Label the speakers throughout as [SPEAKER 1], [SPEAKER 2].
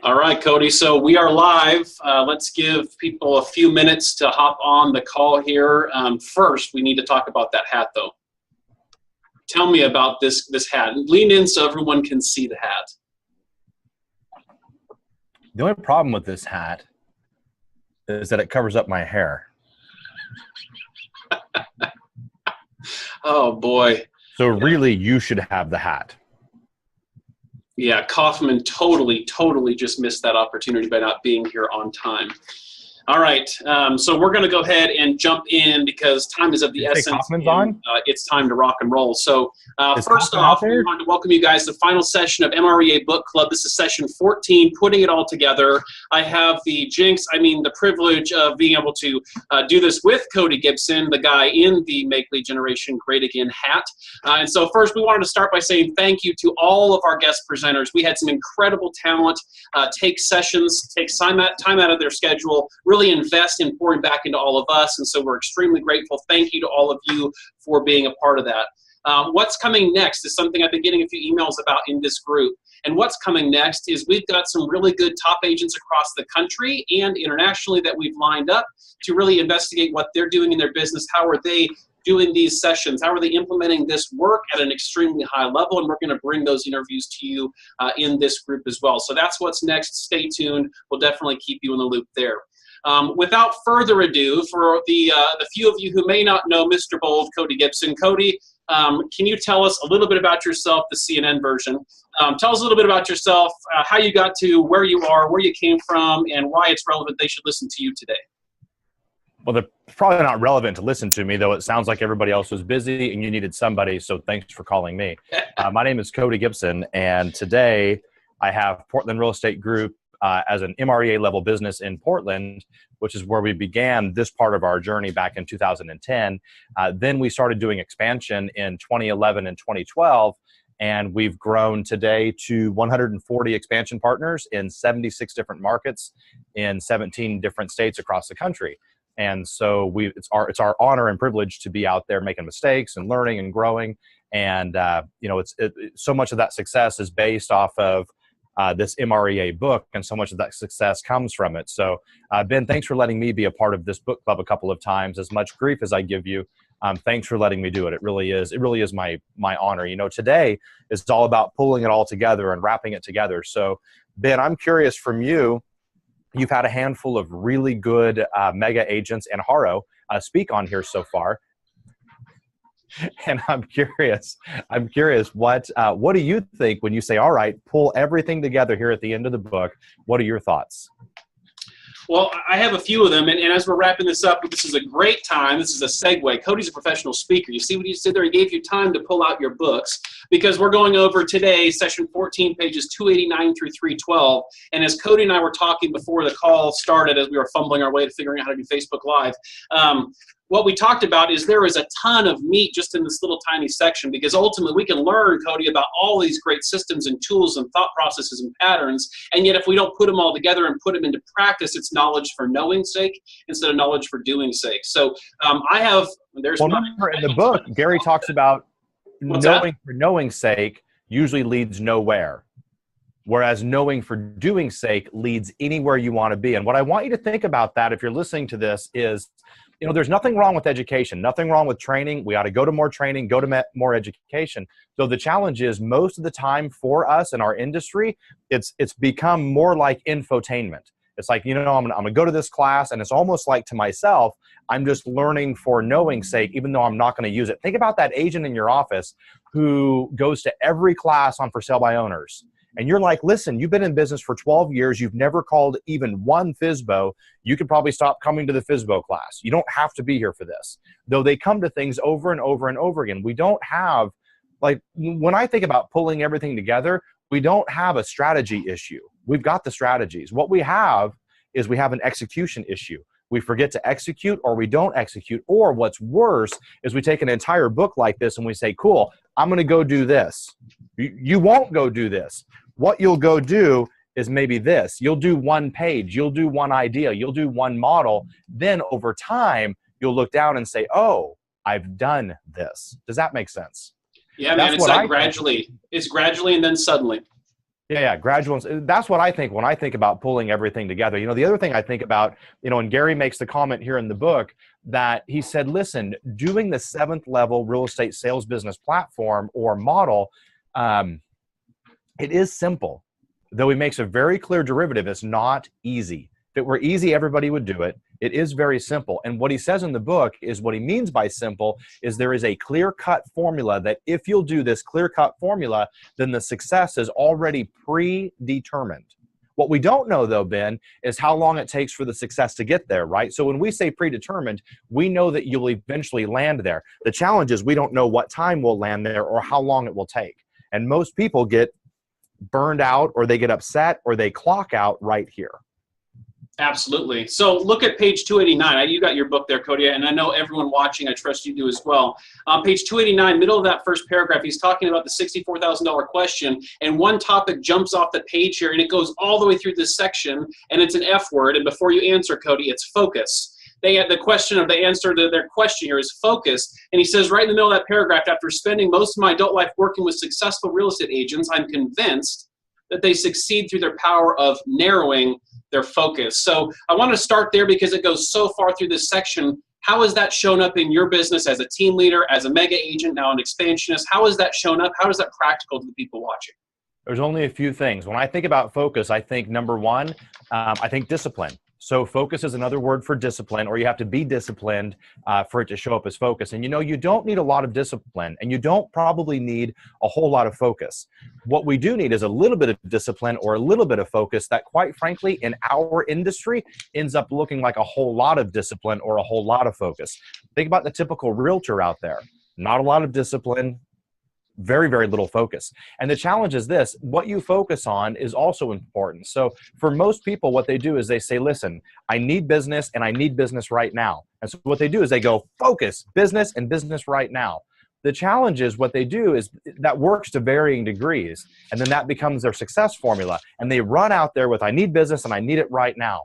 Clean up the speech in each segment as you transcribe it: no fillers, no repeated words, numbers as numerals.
[SPEAKER 1] All right, Cody. So we are live. Let's give people a few minutes to hop on the call here. First, we need to talk about that hat, though. Tell me about this hat. Lean in so everyone can see the hat.
[SPEAKER 2] The only problem with this hat is that it covers up my hair.
[SPEAKER 1] Oh, boy.
[SPEAKER 2] So really, you should have the hat.
[SPEAKER 1] Yeah, Kaufman totally just missed that opportunity by not being here on time. All right, so we're going to go ahead and jump in because time is of the essence.
[SPEAKER 2] Kaufman's on?
[SPEAKER 1] It's time to rock and roll. So first
[SPEAKER 2] Kaufman
[SPEAKER 1] off, we want to welcome you guys to the final session of MREA Book Club. This is session 14, putting it all together. I have the the privilege of being able to do this with Cody Gibson, the guy in the Make Lead Generation Great Again hat. And so first, we wanted to start by saying thank you to all of our guest presenters. We had some incredible talent take sessions, take time out of their schedule, really invest in pouring back into all of us, and so we're extremely grateful. Thank you to all of you for being a part of that. What's coming next is something I've been getting a few emails about in this group, and what's coming next is we've got some really good top agents across the country and internationally that we've lined up to really investigate what they're doing in their business. How are they doing these sessions? How are they implementing this work at an extremely high level? And we're going to bring those interviews to you in this group as well. So that's what's next. Stay tuned. We'll definitely keep you in the loop there. Without further ado, for the few of you who may not know Mr. Bold, Cody Gibson. Cody, can you tell us a little bit about yourself, the CNN version? Tell us a little bit about yourself, how you got to where you are, where you came from, and why it's relevant they should listen to you today.
[SPEAKER 2] Well, they're probably not relevant to listen to me, though it sounds like everybody else was busy and you needed somebody, so thanks for calling me. My name is Cody Gibson, and today I have Portland Real Estate Group as an MREA level business in Portland, which is where we began this part of our journey back in 2010. Then we started doing expansion in 2011 and 2012, and we've grown today to 140 expansion partners in 76 different markets in 17 different states across the country. And so it's our honor and privilege to be out there making mistakes and learning and growing. And so much of that success is based off of this MREA book, and so much of that success comes from it. So Ben, thanks for letting me be a part of this book club a couple of times. As much grief as I give you, thanks for letting me do it. It really is my honor. You know, today is all about pulling it all together and wrapping it together. So Ben, I'm curious from you. You've had a handful of really good mega agents and Haro speak on here so far. And I'm curious, what do you think when you say, all right, pull everything together here at the end of the book? What are your thoughts?
[SPEAKER 1] Well, I have a few of them, and as we're wrapping this up, this is a great time. This is a segue. Cody's a professional speaker. You see what he said there? He gave you time to pull out your books because we're going over today, session 14, pages 289 through 312. And as Cody and I were talking before the call started, as we were fumbling our way to figuring out how to do Facebook Live, what we talked about is there is a ton of meat just in this little tiny section, because ultimately we can learn, Cody, about all these great systems and tools and thought processes and patterns, and yet if we don't put them all together and put them into practice, it's knowledge for knowing's sake instead of knowledge for doing's sake. So
[SPEAKER 2] remember in the book, Gary talks about knowing for knowing's sake usually leads nowhere, whereas knowing for doing's sake leads anywhere you want to be. And what I want you to think about that, if you're listening to this, is there's nothing wrong with education, nothing wrong with training. We ought to go to more training, go to more education. So the challenge is most of the time for us in our industry, it's become more like infotainment. It's like, I'm going to go to this class, and it's almost like to myself, I'm just learning for knowing's sake, even though I'm not going to use it. Think about that agent in your office who goes to every class on for sale by owners. And you're like, listen, you've been in business for 12 years. You've never called even one FSBO. You could probably stop coming to the FSBO class. You don't have to be here for this. Though they come to things over and over and over again. We don't have, when I think about pulling everything together, we don't have a strategy issue. We've got the strategies. What we have is we have an execution issue. We forget to execute, or we don't execute, or what's worse is we take an entire book like this and we say, cool, I'm going to go do this. You won't go do this. What you'll go do is maybe this. You'll do one page. You'll do one idea. You'll do one model. Then over time, you'll look down and say, oh, I've done this. Does that make sense?
[SPEAKER 1] Yeah, man, it's like gradually. It's gradually and then suddenly.
[SPEAKER 2] Yeah. Gradual. That's what I think when I think about pulling everything together. The other thing I think about, and Gary makes the comment here in the book that he said, listen, doing the 7th level real estate sales business platform or model, it is simple, though he makes a very clear derivative. It's not easy. If it were easy, everybody would do it. It is very simple. And what he says in the book is what he means by simple is there is a clear-cut formula that if you'll do this clear-cut formula, then the success is already predetermined. What we don't know, though, Ben, is how long it takes for the success to get there, right? So when we say predetermined, we know that you'll eventually land there. The challenge is we don't know what time we'll land there or how long it will take. And most people get burned out or they get upset or they clock out right here.
[SPEAKER 1] Absolutely. So look at page 289. You got your book there, Cody, and I know everyone watching, I trust you do as well. Page 289, middle of that first paragraph, he's talking about the $64,000 question, and one topic jumps off the page here, and it goes all the way through this section, and it's an F word, and before you answer, Cody, it's focus. They had the answer to their question here is focus, and he says right in the middle of that paragraph, after spending most of my adult life working with successful real estate agents, I'm convinced that they succeed through their power of narrowing their focus. So I want to start there because it goes so far through this section. How has that shown up in your business as a team leader, as a mega agent, now an expansionist? How has that shown up? How is that practical to the people watching?
[SPEAKER 2] There's only a few things. When I think about focus, I think number one, I think discipline. So focus is another word for discipline, or you have to be disciplined for it to show up as focus. And you don't need a lot of discipline, and you don't probably need a whole lot of focus. What we do need is a little bit of discipline or a little bit of focus that, quite frankly, in our industry ends up looking like a whole lot of discipline or a whole lot of focus. Think about the typical realtor out there. Not a lot of discipline, very, very little focus. And the challenge is this: what you focus on is also important. So for most people, what they do is they say, listen, I need business and I need business right now. And so what they do is they go focus, business and business right now. The challenge is what they do is that works to varying degrees. And then that becomes their success formula. And they run out there with, I need business and I need it right now.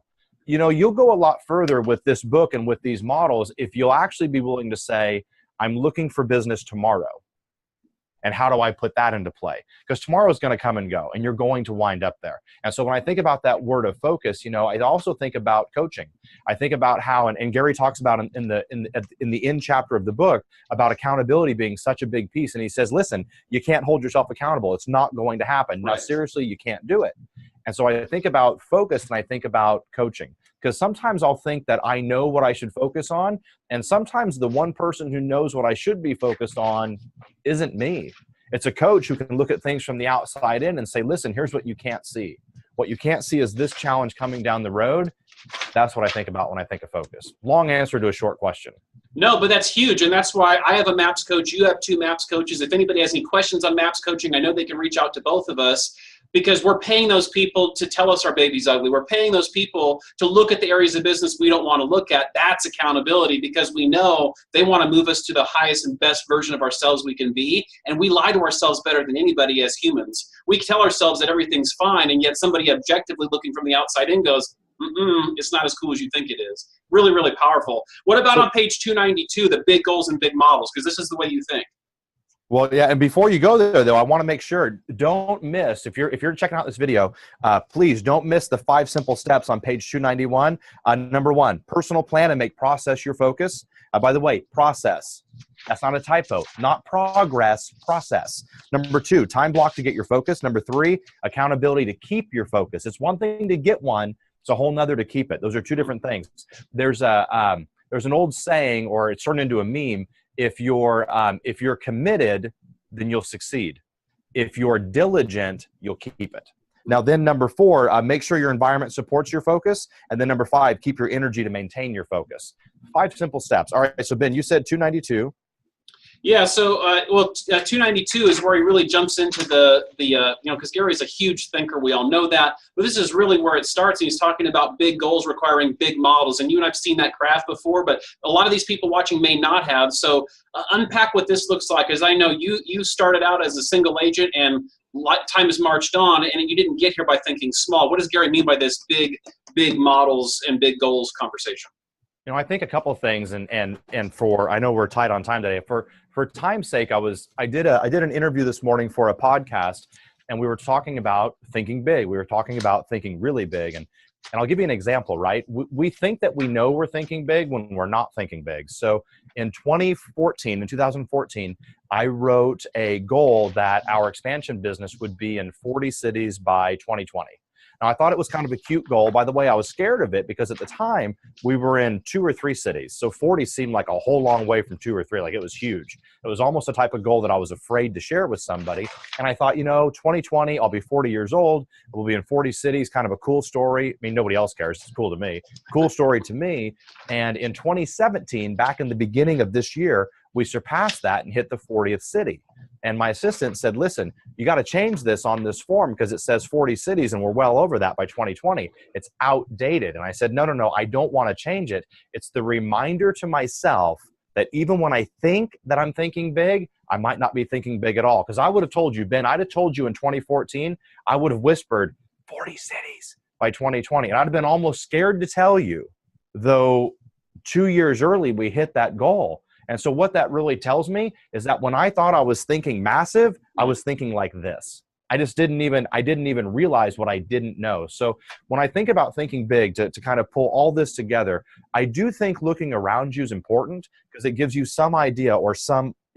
[SPEAKER 2] You'll go a lot further with this book and with these models if you'll actually be willing to say, I'm looking for business tomorrow. And how do I put that into play? Because tomorrow is going to come and go, and you're going to wind up there. And so when I think about that word of focus, I also think about coaching. I think about how, and Gary talks about in the end chapter of the book about accountability being such a big piece. And he says, listen, you can't hold yourself accountable. It's not going to happen. Right. Now, seriously, you can't do it. And so I think about focus and I think about coaching, because sometimes I'll think that I know what I should focus on. And sometimes the one person who knows what I should be focused on isn't me. It's a coach who can look at things from the outside in and say, listen, here's what you can't see. What you can't see is this challenge coming down the road. That's what I think about when I think of focus. Long answer to a short question.
[SPEAKER 1] No, but that's huge. And that's why I have a MAPS coach. You have 2 MAPS coaches. If anybody has any questions on MAPS coaching, I know they can reach out to both of us, because we're paying those people to tell us our baby's ugly. We're paying those people to look at the areas of business we don't want to look at. That's accountability, because we know they want to move us to the highest and best version of ourselves we can be. And we lie to ourselves better than anybody as humans. We tell ourselves that everything's fine, and yet somebody objectively looking from the outside in goes, it's not as cool as you think it is. Really, really powerful. What about on page 292, the big goals and big models? Because this is the way you think.
[SPEAKER 2] Well, yeah, and before you go there, though, I want to make sure, don't miss, if you're checking out this video, please don't miss the 5 simple steps on page 291. Number 1, personal plan and make process your focus. By the way, process. That's not a typo. Not progress, process. Number 2, time block to get your focus. Number 3, accountability to keep your focus. It's one thing to get one. It's a whole nother to keep it. Those are 2 different things. There's an old saying, or it's turned into a meme. If you're committed, then you'll succeed. If you're diligent, you'll keep it. Now, then number 4, make sure your environment supports your focus. And then number 5, keep your energy to maintain your focus. 5 simple steps. All right, so Ben, you said 292.
[SPEAKER 1] Yeah, so 292 is where he really jumps into the because Gary's a huge thinker, we all know that, but this is really where it starts. And he's talking about big goals requiring big models, and you and I've seen that graph before, but a lot of these people watching may not have. So unpack what this looks like, as I know you started out as a single agent, and time has marched on, and you didn't get here by thinking small. What does Gary mean by this big models and big goals conversation?
[SPEAKER 2] I think a couple of things, and I know we're tight on time today. For time's sake, I did an interview this morning for a podcast, and we were talking about thinking big. We were talking about thinking really big. And I'll give you an example, right? We think that we know we're thinking big when we're not thinking big. So in 2014, I wrote a goal that our expansion business would be in 40 cities by 2020. Now, I thought it was kind of a cute goal. By the way, I was scared of it because at the time we were in 2 or 3 cities. So 40 seemed like a whole long way from 2 or 3. Like, it was huge. It was almost the type of goal that I was afraid to share with somebody. And I thought, 2020, I'll be 40 years old. We'll be in 40 cities, kind of a cool story. I mean, nobody else cares. It's cool to me. Cool story to me. And in 2017, back in the beginning of this year, we surpassed that and hit the 40th city. And my assistant said, listen, you got to change this on this form because it says 40 cities and we're well over that by 2020. It's outdated. And I said, no, I don't want to change it. It's the reminder to myself that even when I think that I'm thinking big, I might not be thinking big at all. Because I would have told you, Ben, I'd have told you in 2014, I would have whispered 40 cities by 2020. And I'd have been almost scared to tell you, though 2 years early, we hit that goal. And so what that really tells me is that when I thought I was thinking massive, I was thinking like this. I didn't even realize what I didn't know. So when I think about thinking big, to kind of pull all this together, I do think looking around you is important because it gives you some idea or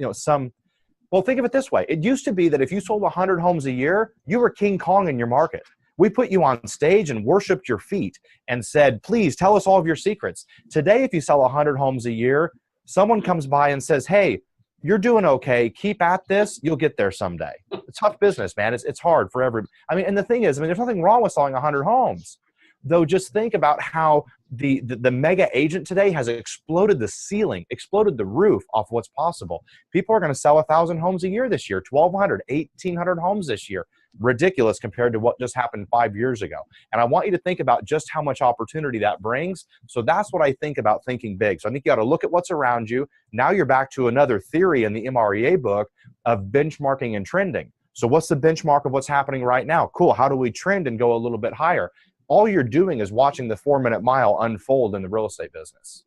[SPEAKER 2] well, think of it this way. It used to be that if you sold 100 homes a year, you were King Kong in your market. We put you on stage and worshiped your feet and said, please tell us all of your secrets. Today, if you sell 100 homes a year, someone comes by and says, hey, you're doing okay. Keep at this. You'll get there someday. It's tough business, man. It's hard for everybody. And the thing is, there's nothing wrong with selling 100 homes. Though just think about how the mega agent today has exploded the ceiling, exploded the roof off what's possible. People are going to sell 1,000 homes a year this year, 1,200, 1,800 homes this year. Ridiculous compared to what just happened 5 years ago. And I want you to think about just how much opportunity that brings. So that's what I think about thinking big. So I think you got to look at what's around you. Now you're back to another theory in the MREA book of benchmarking and trending. So what's the benchmark of what's happening right now? Cool. How do we trend and go a little bit higher? All you're doing is watching the 4-minute mile unfold in the real estate business.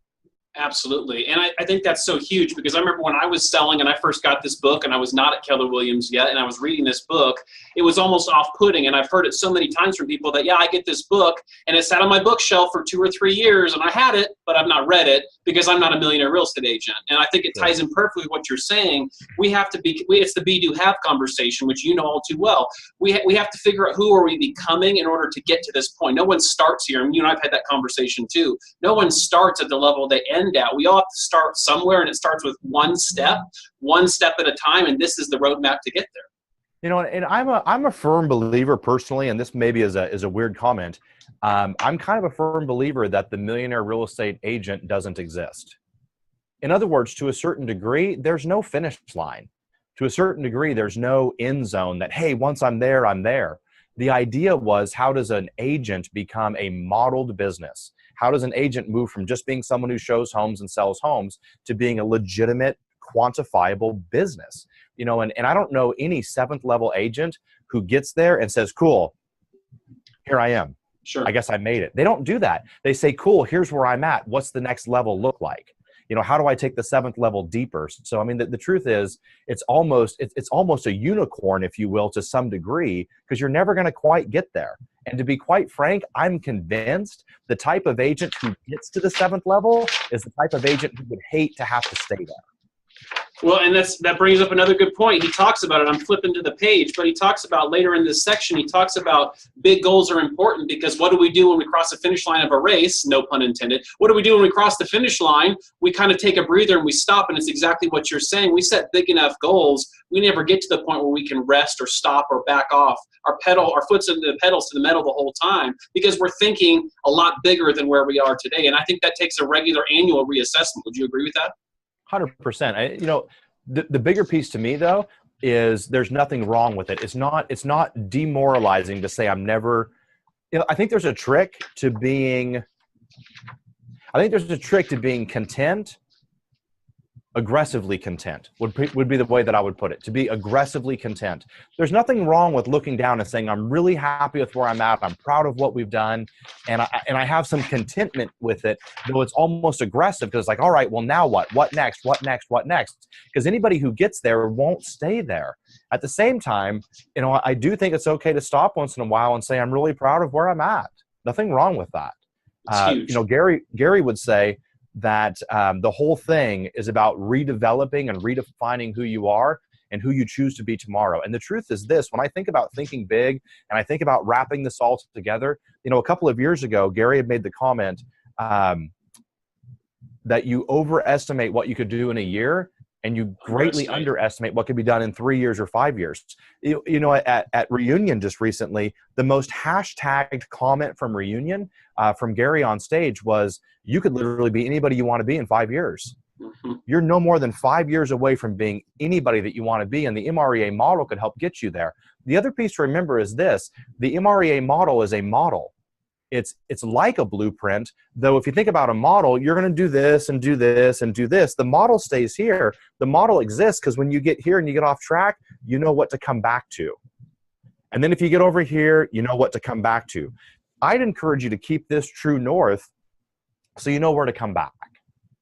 [SPEAKER 1] Absolutely. And I think that's so huge because I remember when I was selling and I first got this book and I was not at Keller Williams yet and I was reading this book, it was almost off-putting. And I've heard it so many times from people that, yeah, I get this book and it sat on my bookshelf for 2 or 3 years and I had it, but I've not read it because I'm not a millionaire real estate agent. And I think it ties in perfectly with what you're saying. We have to be, it's the be, do, have conversation, which you know all too well. We have to figure out who are we becoming in order to get to this point. No one starts here. And you and I've had that conversation too. No one starts at the level they end at. We all have to start somewhere, and it starts with one step at a time, and this is the roadmap to get there.
[SPEAKER 2] And I'm a firm believer personally, and this maybe is a weird comment. I'm kind of a firm believer that the millionaire real estate agent doesn't exist. In other words, to a certain degree, there's no finish line. To a certain degree, there's no end zone that, hey, once I'm there, I'm there. The idea was, how does an agent become a modeled business? How does an agent move from just being someone who shows homes and sells homes to being a legitimate, quantifiable business? And I don't know any 7th level agent who gets there and says, cool, here I am.
[SPEAKER 1] Sure.
[SPEAKER 2] I guess I made it. They don't do that. They say, cool, here's where I'm at. What's the next level look like? How do I take the 7th level deeper? So, the truth is, it's almost a unicorn, if you will, to some degree, because you're never going to quite get there. And to be quite frank, I'm convinced the type of agent who gets to the 7th level is the type of agent who would hate to have to stay there.
[SPEAKER 1] Well, and that brings up another good point. He talks about it. I'm flipping to the page, but he talks about later in this section, he talks about big goals are important because what do we do when we cross the finish line of a race? No pun intended. What do we do when we cross the finish line? We kind of take a breather and we stop, and it's exactly what you're saying. We set big enough goals. We never get to the point where we can rest or stop or back off. Our foot's in the pedals to the metal the whole time because we're thinking a lot bigger than where we are today. And I think that takes a regular annual reassessment. Would you agree with that?
[SPEAKER 2] 100%. The bigger piece to me though is there's nothing wrong with it. It's not demoralizing to say I'm never. I think there's a trick to being content. Aggressively content would be the way that I would put it. To be aggressively content. There's nothing wrong with looking down and saying I'm really happy with where I'm at. I'm proud of what we've done, and I have some contentment with it. Though it's almost aggressive because it's like, all right, well now what? What next? What next? What next? Because anybody who gets there won't stay there. At the same time, I do think it's okay to stop once in a while and say, I'm really proud of where I'm at. Nothing wrong with that.
[SPEAKER 1] It's huge.
[SPEAKER 2] Gary would say that the whole thing is about redeveloping and redefining who you are and who you choose to be tomorrow. And the truth is this: when I think about thinking big and I think about wrapping this all together, a couple of years ago, Gary had made the comment that you overestimate what you could do in a year and you greatly underestimate what could be done in 3 years or 5 years. At Reunion just recently, the most hashtagged comment from Reunion from Gary on stage was, you could literally be anybody you want to be in 5 years. Mm-hmm. You're no more than 5 years away from being anybody that you want to be, and the MREA model could help get you there. The other piece to remember is this: the MREA model is a model. It's like a blueprint, though if you think about a model, you're going to do this and do this and do this. The model stays here. The model exists because when you get here and you get off track, you know what to come back to. And then if you get over here, you know what to come back to. I'd encourage you to keep this true north so you know where to come back.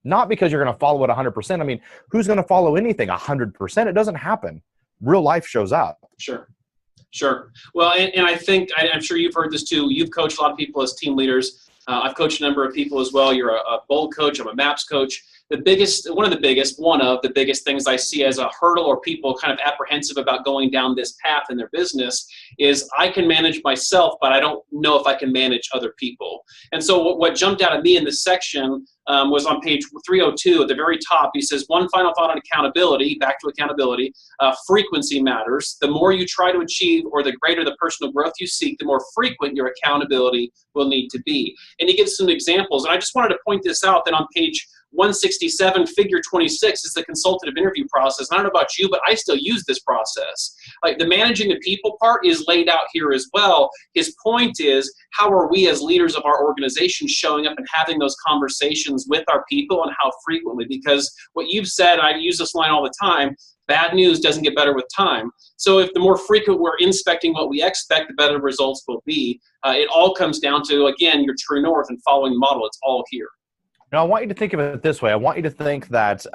[SPEAKER 2] Not because you're going to follow it 100%. I mean, who's going to follow anything 100%? It doesn't happen. Real life shows up.
[SPEAKER 1] Sure. Well, and I think, I'm sure you've heard this too. You've coached a lot of people as team leaders. I've coached a number of people as well. You're a bold coach. I'm a MAPS coach. One of the biggest things I see as a hurdle, or people kind of apprehensive about going down this path in their business, is I can manage myself, but I don't know if I can manage other people. And so what jumped out at me in this section was on page 302 at the very top. He says, one final thought on accountability, back to accountability, frequency matters. The more you try to achieve, or the greater the personal growth you seek, the more frequent your accountability will need to be. And he gives some examples. And I just wanted to point this out, that on page 167, figure 26 is the consultative interview process. And I don't know about you, but I still use this process. Like, the managing the people part is laid out here as well. His point is, how are we as leaders of our organization showing up and having those conversations with our people, and how frequently? Because what you've said, and I use this line all the time, bad news doesn't get better with time. So if the more frequent we're inspecting what we expect, the better results will be. It all comes down to, again, your true north and following the model. It's all here.
[SPEAKER 2] Now, I want you to think of it this way. I want you to think that,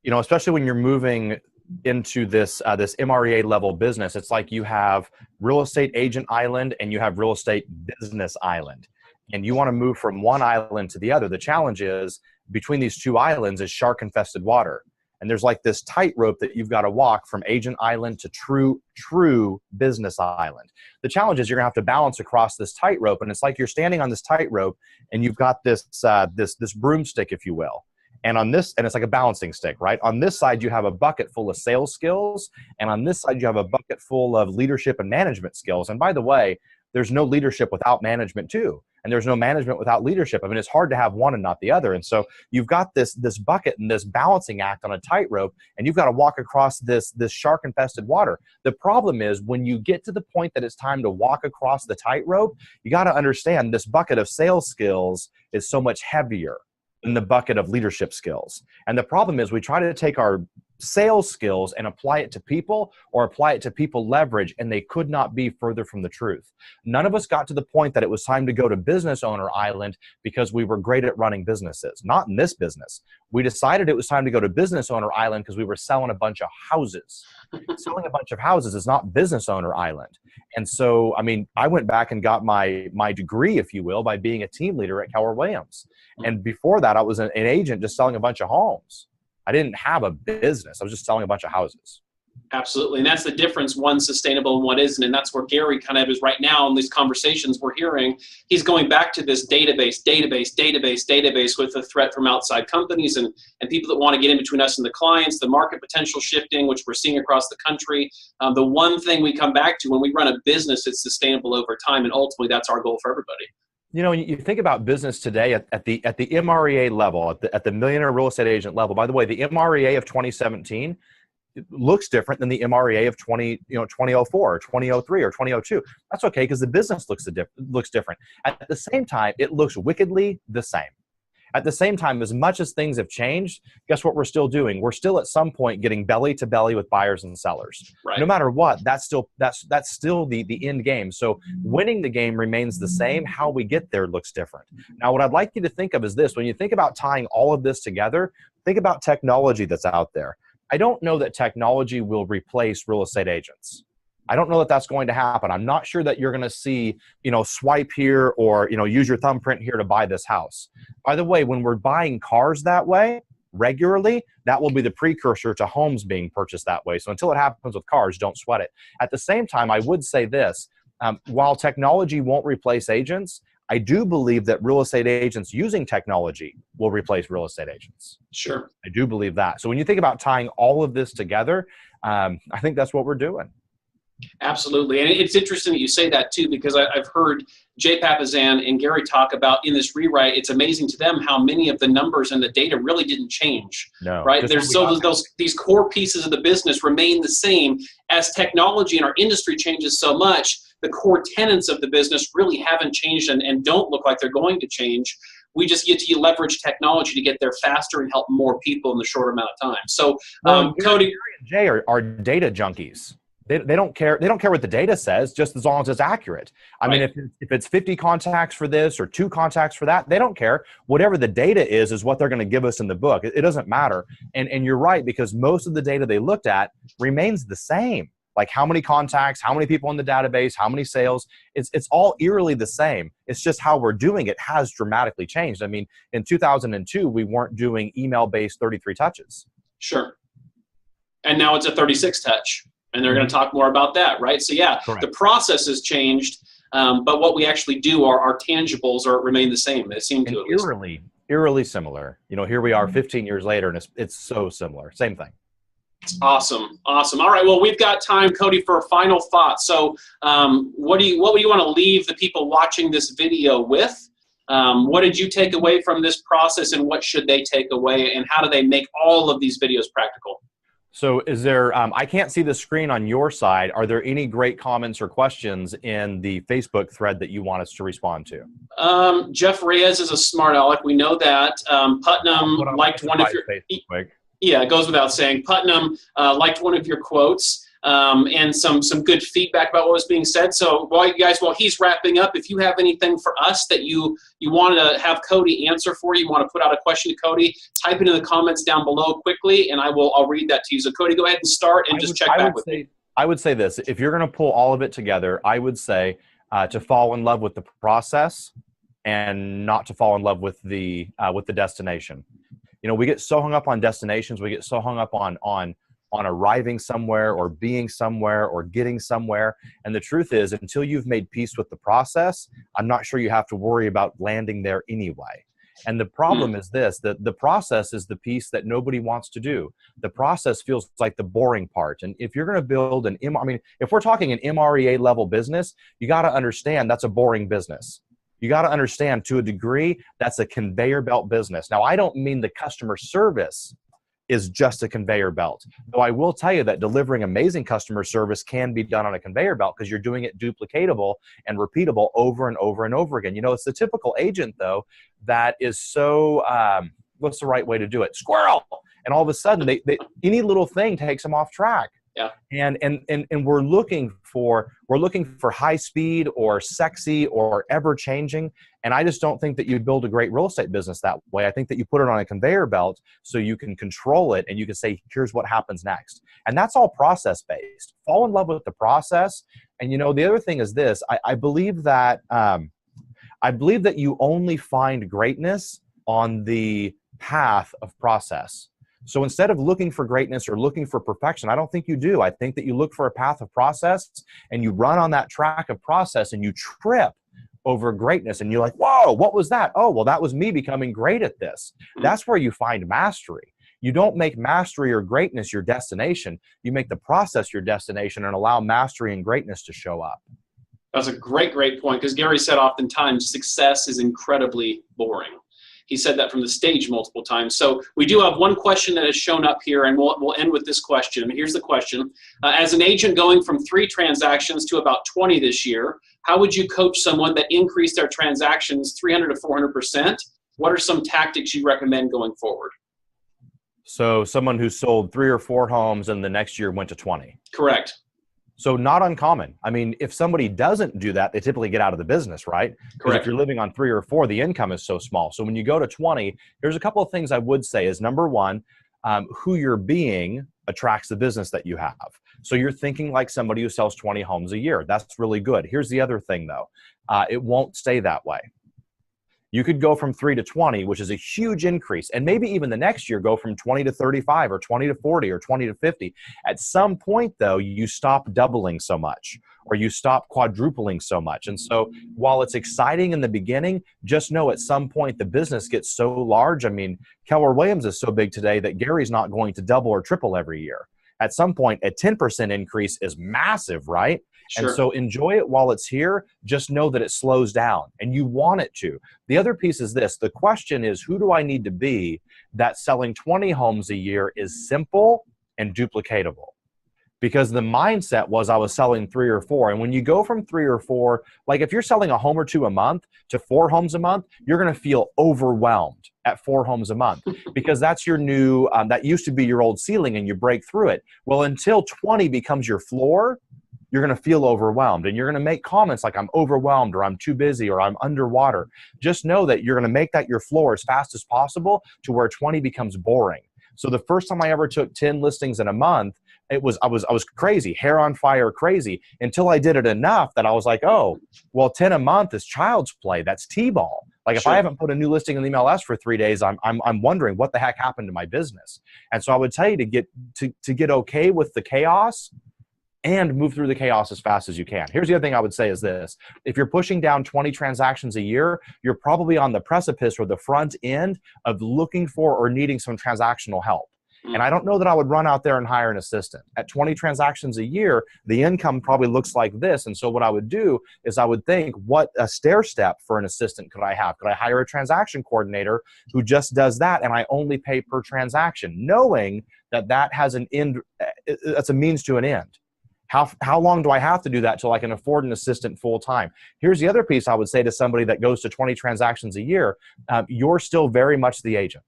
[SPEAKER 2] especially when you're moving into this MREA level business, it's like you have real estate agent island and you have real estate business island, and you want to move from one island to the other. The challenge is, between these two islands is shark infested water. And there's like this tightrope that you've got to walk from agent island to true business island. The challenge is you're gonna have to balance across this tightrope, and it's like you're standing on this tightrope and you've got this broomstick, if you will. And it's like a balancing stick, right? On this side, you have a bucket full of sales skills, and on this side, you have a bucket full of leadership and management skills. And by the way, there's no leadership without management too. And there's no management without leadership. I mean, it's hard to have one and not the other. And so you've got this bucket and this balancing act on a tightrope, and you've got to walk across this shark-infested water. The problem is, when you get to the point that it's time to walk across the tightrope, you got to understand this bucket of sales skills is so much heavier than the bucket of leadership skills. And the problem is, we try to take our sales skills and apply it to people, or apply it to people leverage, and they could not be further from the truth. None of us got to the point that it was time to go to business owner island because we were great at running businesses. Not in this business. We decided it was time to go to business owner island because we were selling a bunch of houses. Selling a bunch of houses is not business owner island. And so, I mean, I went back and got my degree, if you will, by being a team leader at Keller Williams. And before that, I was an agent just selling a bunch of homes. I didn't have a business. I was just selling a bunch of houses.
[SPEAKER 1] Absolutely. And that's the difference. One's sustainable and one isn't. And that's where Gary kind of is right now in these conversations we're hearing. He's going back to this database with a threat from outside companies and people that want to get in between us and the clients, the market potential shifting, which we're seeing across the country. The one thing we come back to when we run a business, it's sustainable over time. And ultimately, that's our goal for everybody.
[SPEAKER 2] You know, you think about business today at the MREA level, at the Millionaire Real Estate Agent level. By the way, the MREA of 2017 looks different than the MREA of 2004 or 2003 or 2002. That's okay, because the business looks different. At the same time, it looks wickedly the same. At the same time, as much as things have changed, guess what we're still doing? We're still at some point getting belly to belly with buyers and sellers.
[SPEAKER 1] Right.
[SPEAKER 2] No matter what, that's still the end game. So winning the game remains the same. How we get there looks different. Now, what I'd like you to think of is this. When you think about tying all of this together, think about technology that's out there. I don't know that technology will replace real estate agents. I don't know that that's going to happen. I'm not sure that you're going to see, swipe here or, use your thumbprint here to buy this house. By the way, when we're buying cars that way regularly, that will be the precursor to homes being purchased that way. So until it happens with cars, don't sweat it. At the same time, I would say this, while technology won't replace agents, I do believe that real estate agents using technology will replace real estate agents.
[SPEAKER 1] Sure.
[SPEAKER 2] I do believe that. So when you think about tying all of this together, I think that's what we're doing.
[SPEAKER 1] Absolutely. And it's interesting that you say that too, because I've heard Jay Papasan and Gary talk about in this rewrite, it's amazing to them how many of the numbers and the data really didn't change.
[SPEAKER 2] No,
[SPEAKER 1] right? There's these core pieces of the business remain the same. As technology in our industry changes so much, the core tenets of the business really haven't changed and don't look like they're going to change. We just get to leverage technology to get there faster and help more people in the short amount of time. So, Cody,
[SPEAKER 2] Gary and Jay are data junkies. They don't care. They don't care what the data says, just as long as it's accurate. I mean, if it's 50 contacts for this or 2 contacts for that, they don't care. Whatever the data is what they're going to give us in the book. It doesn't matter. And you're right, because most of the data they looked at remains the same. Like how many contacts, how many people in the database, how many sales. It's all eerily the same. It's just how we're doing it has dramatically changed. I mean, in 2002, we weren't doing email-based 33 touches.
[SPEAKER 1] Sure. And now it's a 36 touch. And they're going to talk more about that, right? So yeah, correct. The process has changed, but what we actually do, our tangibles remain the same. It seems to at least.
[SPEAKER 2] Eerily similar. Here we are 15 years later, and it's so similar. Same thing.
[SPEAKER 1] Awesome. All right. Well, we've got time, Cody, for a final thought. So, what do you want to leave the people watching this video with? What did you take away from this process, and what should they take away, and how do they make all of these videos practical?
[SPEAKER 2] So is there, I can't see the screen on your side. Are there any great comments or questions in the Facebook thread that you want us to respond to?
[SPEAKER 1] Jeff Reyes is a smart aleck. We know that. Putnam liked one of your, yeah, it goes without saying. Putnam liked one of your quotes. And some good feedback about what was being said. So while he's wrapping up, if you have anything for us that you want to have Cody answer for you want to put out a question to Cody, type it in the comments down below quickly, and I'll read that to you. So Cody, go ahead and start and check back with me.
[SPEAKER 2] I would say this: if you're going to pull all of it together, I would say to fall in love with the process and not to fall in love with the destination. We get so hung up on destinations. We get so hung up on arriving somewhere or being somewhere or getting somewhere. And the truth is, until you've made peace with the process, I'm not sure you have to worry about landing there anyway. And the problem is this, that the process is the piece that nobody wants to do. The process feels like the boring part. And if you're going to build if we're talking an MREA level business, you got to understand that's a boring business. You got to understand, to a degree, that's a conveyor belt business. Now, I don't mean the customer service is just a conveyor belt. Though I will tell you that delivering amazing customer service can be done on a conveyor belt because you're doing it duplicatable and repeatable over and over and over again. It's the typical agent, though, that is so, what's the right way to do it? Squirrel! And all of a sudden, any little thing takes them off track.
[SPEAKER 1] Yeah.
[SPEAKER 2] And we're looking for high speed or sexy or ever changing. And I just don't think that you build a great real estate business that way. I think that you put it on a conveyor belt so you can control it and you can say, here's what happens next. And that's all process based. Fall in love with the process. And the other thing is this, I believe that you only find greatness on the path of process. So instead of looking for greatness or looking for perfection, I don't think you do. I think that you look for a path of process and you run on that track of process and you trip over greatness and you're like, whoa, what was that? Oh, well, that was me becoming great at this. That's where you find mastery. You don't make mastery or greatness your destination. You make the process your destination and allow mastery and greatness to show up.
[SPEAKER 1] That's a great point, because Gary said oftentimes success is incredibly boring. He said that from the stage multiple times. So we do have one question that has shown up here, and we'll end with this question. Here's the question. As an agent going from 3 transactions to about 20 this year, how would you coach someone that increased their transactions 300 to 400%? What are some tactics you recommend going forward?
[SPEAKER 2] So someone who sold 3 or 4 homes and the next year went to 20.
[SPEAKER 1] Correct.
[SPEAKER 2] So not uncommon. I mean, if somebody doesn't do that, they typically get out of the business, right? Because if you're living on 3 or 4, the income is so small. So when you go to 20, there's a couple of things I would say is, number one, who you're being attracts the business that you have. So you're thinking like somebody who sells 20 homes a year. That's really good. Here's the other thing though. It won't stay that way. You could go from 3 to 20, which is a huge increase. And maybe even the next year, go from 20 to 35 or 20 to 40 or 20 to 50. At some point though, you stop doubling so much or you stop quadrupling so much. And so while it's exciting in the beginning, just know at some point the business gets so large. I mean, Keller Williams is so big today that Gary's not going to double or triple every year. At some point, a 10% increase is massive, right?
[SPEAKER 1] Sure.
[SPEAKER 2] And so enjoy it while it's here. Just know that it slows down and you want it to. The other piece is this. The question is, who do I need to be that selling 20 homes a year is simple and duplicatable? Because the mindset was I was selling 3 or 4. And when you go from 3 or 4, like if you're selling a home or 2 a month to 4 homes a month, you're going to feel overwhelmed at 4 homes a month because that's your new, that used to be your old ceiling and you break through it. Well, until 20 becomes your floor, you're going to feel overwhelmed and you're going to make comments like I'm overwhelmed or I'm too busy or I'm underwater. Just know that you're going to make that your floor as fast as possible to where 20 becomes boring. So the first time I ever took 10 listings in a month, I was crazy, hair on fire crazy, until I did it enough that I was like, oh, well, 10 a month is child's play. That's T-ball. Like if I haven't put a new listing in the MLS for 3 days, I'm wondering what the heck happened to my business. And so I would tell you to get okay with the chaos and move through the chaos as fast as you can. Here's the other thing I would say is this. If you're pushing down 20 transactions a year, you're probably on the precipice or the front end of looking for or needing some transactional help. And I don't know that I would run out there and hire an assistant. At 20 transactions a year, the income probably looks like this. And so what I would do is I would think, what a stair step for an assistant could I have? Could I hire a transaction coordinator who just does that and I only pay per transaction, knowing that that has an end, that's a means to an end. How long do I have to do that till I can afford an assistant full time? Here's the other piece I would say to somebody that goes to 20 transactions a year. You're still very much the agent.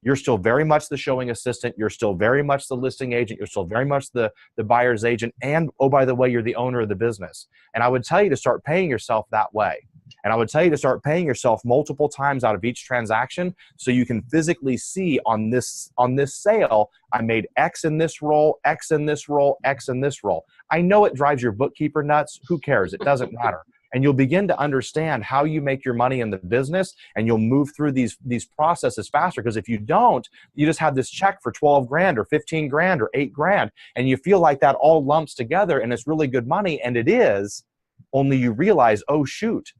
[SPEAKER 2] You're still very much the showing assistant. You're still very much the listing agent. You're still very much the buyer's agent. And, oh, by the way, you're the owner of the business. And I would tell you to start paying yourself that way. And I would tell you to start paying yourself multiple times out of each transaction so you can physically see on this sale, I made X in this role, X in this role, X in this role. I know it drives your bookkeeper nuts. Who cares? It doesn't matter. And you'll begin to understand how you make your money in the business, and you'll move through these processes faster. Because if you don't, you just have this check for 12 grand or 15 grand or 8 grand, and you feel like that all lumps together and it's really good money, and it is, only you realize, oh shoot,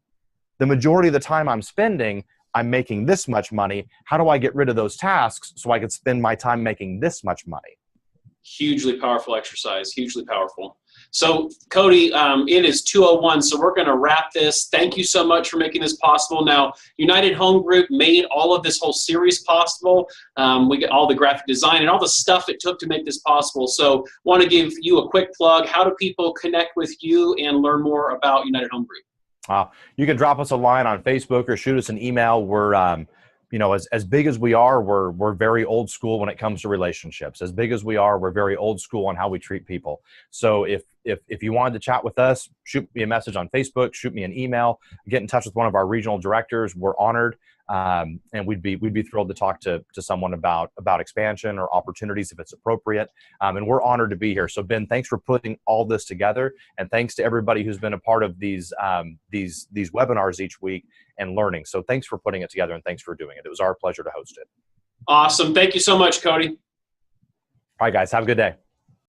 [SPEAKER 2] the majority of the time I'm spending, I'm making this much money. How do I get rid of those tasks so I can spend my time making this much money?
[SPEAKER 1] Hugely powerful exercise, hugely powerful. So Cody, it is 2:01, so we're going to wrap this. Thank you so much for making this possible. Now, United Home Group made all of this whole series possible. We get all the graphic design and all the stuff it took to make this possible. So want to give you a quick plug. How do people connect with you and learn more about United Home Group?
[SPEAKER 2] You can drop us a line on Facebook or shoot us an email. We're as big as we are, we're very old school when it comes to relationships. As big as we are, we're very old school on how we treat people. So if you wanted to chat with us, shoot me a message on Facebook, shoot me an email, get in touch with one of our regional directors. We're honored, and we'd be thrilled to talk to someone about expansion or opportunities if it's appropriate. And we're honored to be here. So Ben, thanks for putting all this together, and thanks to everybody who's been a part of these webinars each week and learning. So thanks for putting it together, and thanks for doing it. It was our pleasure to host it.
[SPEAKER 1] Awesome. Thank you so much, Cody.
[SPEAKER 2] All right, guys. Have a good day.